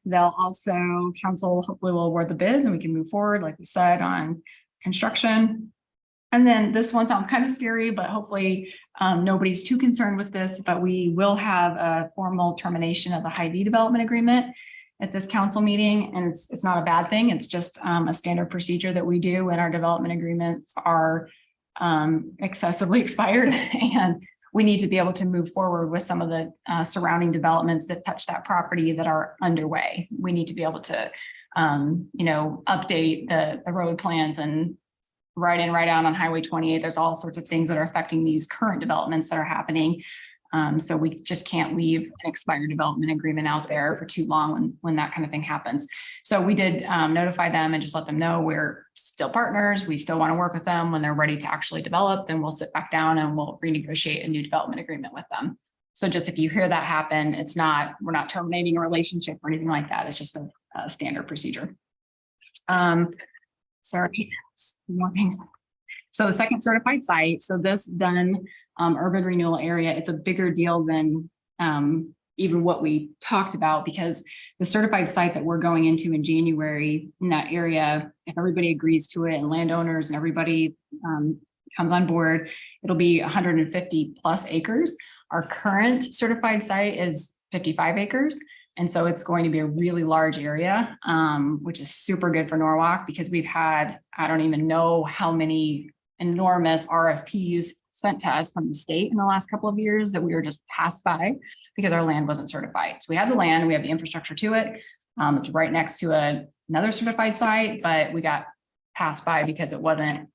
they'll also, council hopefully will award the bids and we can move forward, like we said, on construction. And then this one sounds kind of scary, but hopefully nobody's too concerned with this, but we will have a formal termination of the Hy-Vee development agreement at this council meeting. And it's not a bad thing. It's just a standard procedure that we do when our development agreements are excessively expired. And we need to be able to move forward with some of the surrounding developments that touch that property that are underway. We need to be able to, update the road plans and right in, right out on Highway 28. There's all sorts of things that are affecting these current developments that are happening. So we just can't leave an expired development agreement out there for too long when that kind of thing happens. So we did notify them and just let them know we're still partners. We still want to work with them when they're ready to actually develop. Then we'll sit back down and we'll renegotiate a new development agreement with them. So just if you hear that happen, we're not terminating a relationship or anything like that. It's just a standard procedure. Sorry. more things. So second certified site, so this done urban renewal area, it's a bigger deal than even what we talked about, because the certified site that we're going into in January in that area, if everybody agrees to it and landowners and everybody comes on board, it'll be 150 plus acres. Our current certified site is 55 acres. And so it's going to be a really large area, which is super good for Norwalk, because we've had, I don't even know how many enormous RFPs sent to us from the state in the last couple of years that we were just passed by because our land wasn't certified. So we have the land, we have the infrastructure to it. It's right next to another certified site, but we got passed by because it wasn't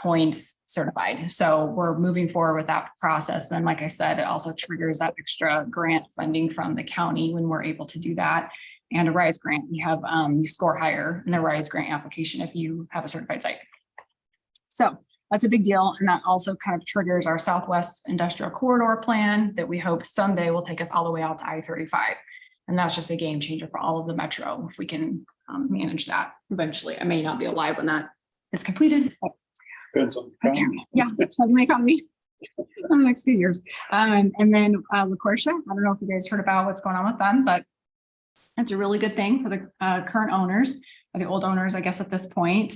coined certified. So we're moving forward with that process. And like I said, it also triggers that extra grant funding from the county when we're able to do that. And a RISE grant, you have, you score higher in the RISE grant application if you have a certified site. So that's a big deal. And that also kind of triggers our Southwest Industrial Corridor plan that we hope someday will take us all the way out to I-35. And that's just a game changer for all of the metro if we can manage that eventually. I may not be alive when that is completed. Depends on the county. Yeah, that's my economy in the next few years. And then LaCourcia, I don't know if you guys heard about what's going on with them, but it's a really good thing for the current owners, or the old owners, I guess, at this point,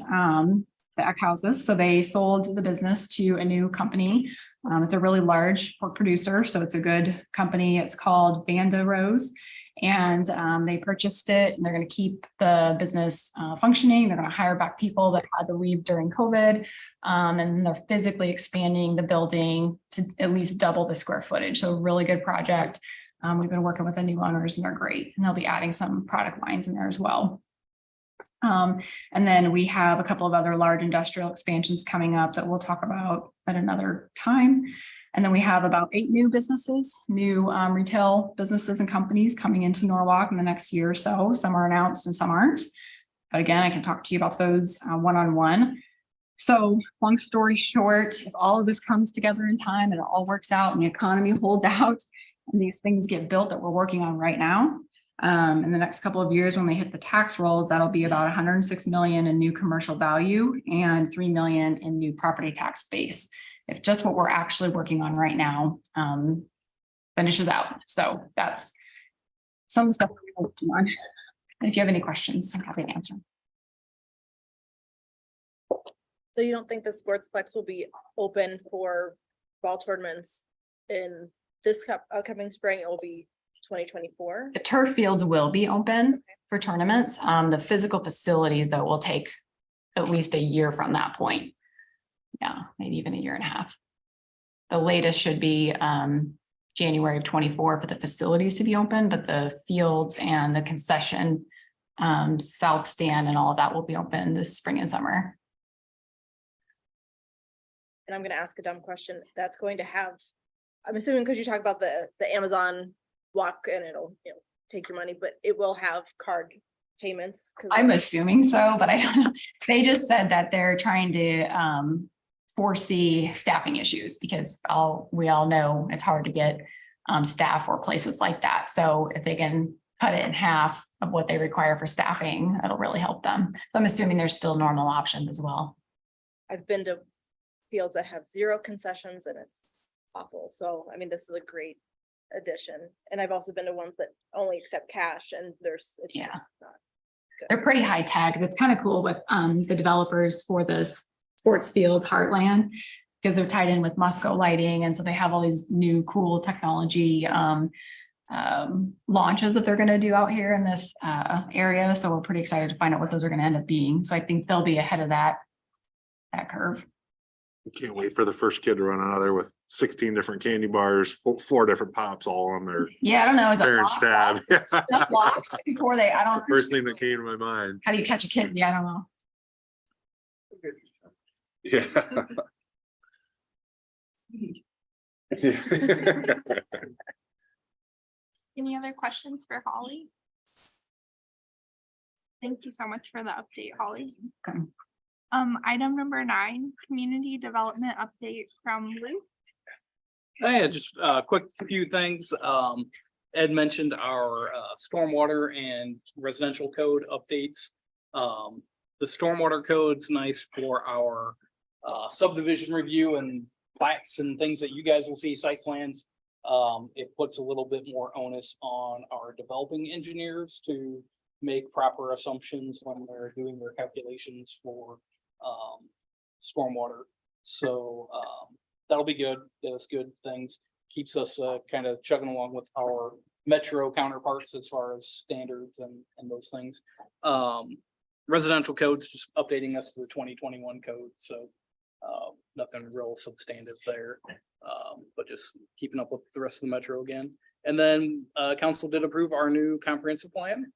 the Eck houses. So they sold the business to a new company. It's a really large pork producer, so it's a good company. It's called Vanda Rose. And they purchased it, and they're going to keep the business functioning. They're going to hire back people that had to leave during COVID. And they're physically expanding the building to at least double the square footage. So really good project. We've been working with the new owners, and they're great. And they'll be adding some product lines in there as well. And then we have a couple of other large industrial expansions coming up that we'll talk about at another time. And then we have about 8 new businesses, new retail businesses and companies coming into Norwalk in the next year or so. Some are announced and some aren't. But again, I can talk to you about those one-on-one. So long story short, if all of this comes together in time and it all works out and the economy holds out and these things get built that we're working on right now, in the next couple of years, when they hit the tax rolls, that'll be about 106 million in new commercial value and 3 million in new property tax base. If just what we're actually working on right now finishes out. So that's some stuff we're working on. And if you have any questions, I'm happy to answer. So you don't think the Sportsplex will be open for ball tournaments in this upcoming spring? It will be 2024? The turf fields will be open for tournaments. The physical facilities that will take at least a year from that point. Yeah, maybe even a year and a half. The latest should be January of 24 for the facilities to be open, but the fields and the concession south stand and all of that will be open this spring and summer. And I'm going to ask a dumb question. That's going to have, I'm assuming, because you talk about the Amazon walk and it'll, you know, take your money, but it will have card payments. I'm assuming so, but I don't know. They just said that they're trying to foresee staffing issues because we all know it's hard to get staff or places like that. So if they can cut it in half of what they require for staffing, that'll really help them. So I'm assuming there's still normal options as well. I've been to fields that have 0 concessions and it's awful. So, I mean, this is a great addition. And I've also been to ones that only accept cash and it's Yeah. just not good. They're pretty high tech. That's kind of cool with the developers for this sports field Heartland, because they're tied in with Musco lighting. And so they have all these new cool technology launches that they're going to do out here in this area. So we're pretty excited to find out what those are going to end up being. So I think they'll be ahead of that curve. Can't wait for the first kid to run out of there with 16 different candy bars, 4 different pops all on their Yeah, I don't know. Is it parents' tab. stuff locked before they? I That's don't. the first thing that came to my mind. How do you catch a kid? Yeah, I don't know. Yeah. Any other questions for Holly? Thank you so much for the update, Holly. Okay. Item number 9, community development update from Lou. Yeah, just a quick few things. Ed mentioned our stormwater and residential code updates. The the stormwater code's nice for our subdivision review and plats and things that you guys will see, site plans. It puts a little bit more onus on our developing engineers to make proper assumptions when they're doing their calculations for stormwater. So that'll be good. That's good things. Keeps us kind of chugging along with our metro counterparts as far as standards and those things. Residential codes, just updating us to the 2021 code. So nothing real substantive there. But just keeping up with the rest of the metro again. And then council did approve our new comprehensive plan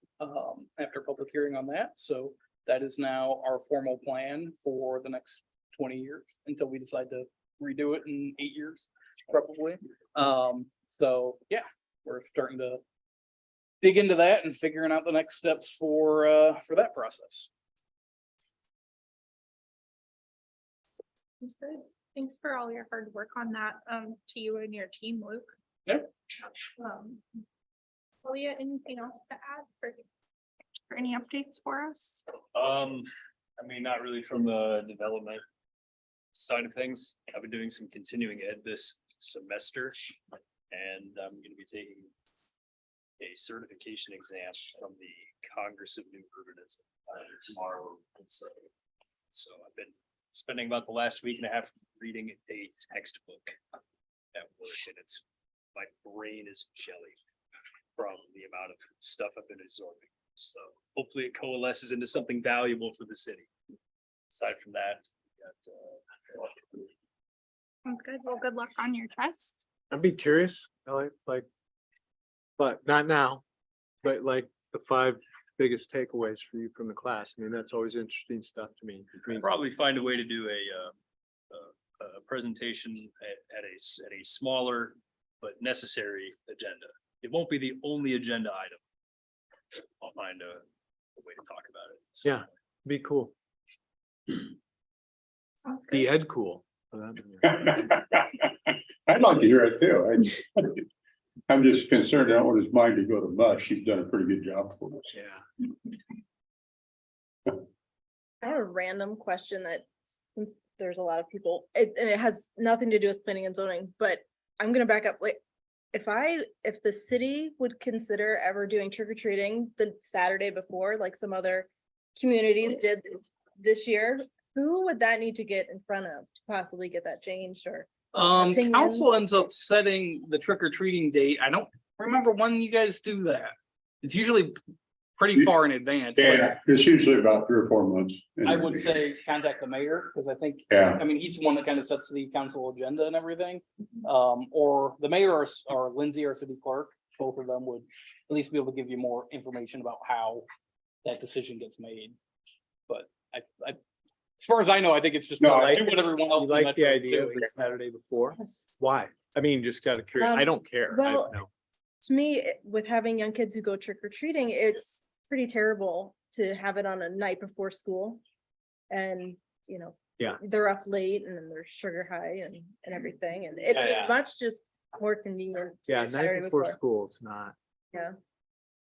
after public hearing on that. So that is now our formal plan for the next 20 years until we decide to redo it in 8 years, probably. So yeah, we're starting to dig into that and figuring out the next steps for that process. That's good. Thanks for all your hard work on that, to you and your team, Luke. Yep. Leah, anything else to add for any updates for us? I mean, not really from the development side of things. I've been doing some continuing ed this semester, and I'm gonna be taking a certification exam from the Congress of New Urbanism tomorrow. So I've been spending about the last week and a half reading a textbook at work, and my brain is jelly from the amount of stuff I've been absorbing. So hopefully it coalesces into something valuable for the city. Aside from that, we got, Sounds good. Well, good luck on your test. I'd be curious, like, but not now, but like the 5 biggest takeaways for you from the class. I mean, that's always interesting stuff to me. probably find a way to do a presentation at a smaller but necessary agenda. It won't be the only agenda item. I'll find a way to talk about it. So, Yeah, be cool. Sounds good. Be ed cool. for that matter. I'd like to hear it too. I'm just concerned I don't want his mind to go to mush. She's done a pretty good job for us. Yeah. I have a random question that, since there's a lot of people, and it has nothing to do with planning and zoning, but I'm gonna back up, like, if the city would consider ever doing trick or treating the Saturday before, like some other communities did this year, who would that need to get in front of to possibly get that changed, or? Opinions? Council ends up setting the trick or treating date. I don't remember when you guys do that. It's usually pretty far in advance. but Yeah, it's usually about 3 or 4 months. I would say contact the mayor, because I think, Yeah. I mean, he's the one that kind of sets the council agenda and everything. Or the mayor or Lindsay, our city clerk, both of them would at least be able to give you more information about how that decision gets made. But as far as I know, I think it's just No, I do what everyone else. You in like the Metro idea of do. the Saturday before? Yes. Why? I mean, just got of curious. I don't care. well, No. To me, with having young kids who go trick or treating, it's pretty terrible to have it on a night before school. And, Yeah. they're up late and then there's sugar high and everything, and it's Yeah. much just more convenient. to Yeah, do Saturday night before school, it's not. Yeah.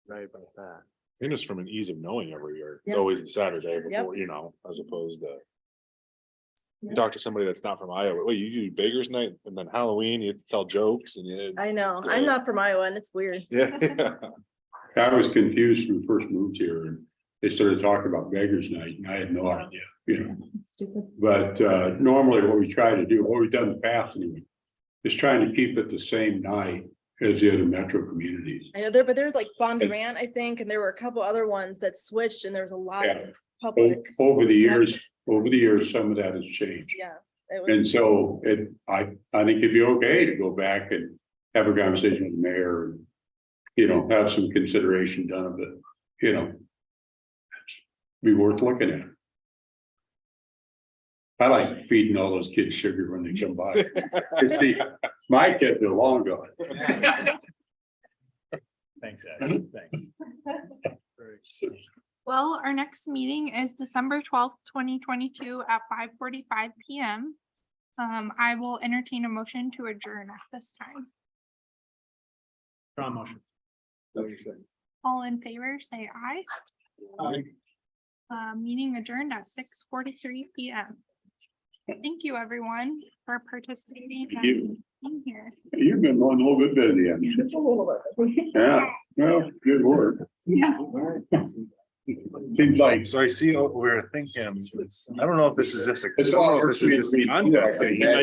Right about that. And just from an ease of knowing every year, it's Yep. always the Saturday Yep. before, as opposed to. You Yep. talk to somebody that's not from Iowa, well, you do Baker's night and then Halloween, you have to tell jokes and it's. I know, I'm not from Iowa and it's weird. Yeah. I was confused when we first moved here and they started talking about Beggars Night and I had no idea, Stupid. But normally what we try to do, what we've done in the past anyway, is trying to keep it the same night as the other metro communities. I know but there's like Bondurant, I think, and there were a couple other ones that switched and there was a lot of Yeah. public, Over the years, some of that has changed. yeah. It And was, so I think it'd be okay to go back and have a conversation with the mayor and, have some consideration done of it, be worth looking at. I like feeding all those kids sugar when they come by. You see, my kids are long gone. thanks, Ed. Thanks. Well, our next meeting is December 12th, 2022 at 5:45 PM. I will entertain a motion to adjourn at this time. Motion. All in favor, say aye. Meeting adjourned at 6:43 PM. Thank you, everyone, for participating Thank you. and being here. You've been going a little bit busy, haven't you? Yeah, well, good work. Yeah. Seems like. So I see what we're thinking. I don't know if this is just a. It's I don't know all if this is just the context. Yeah,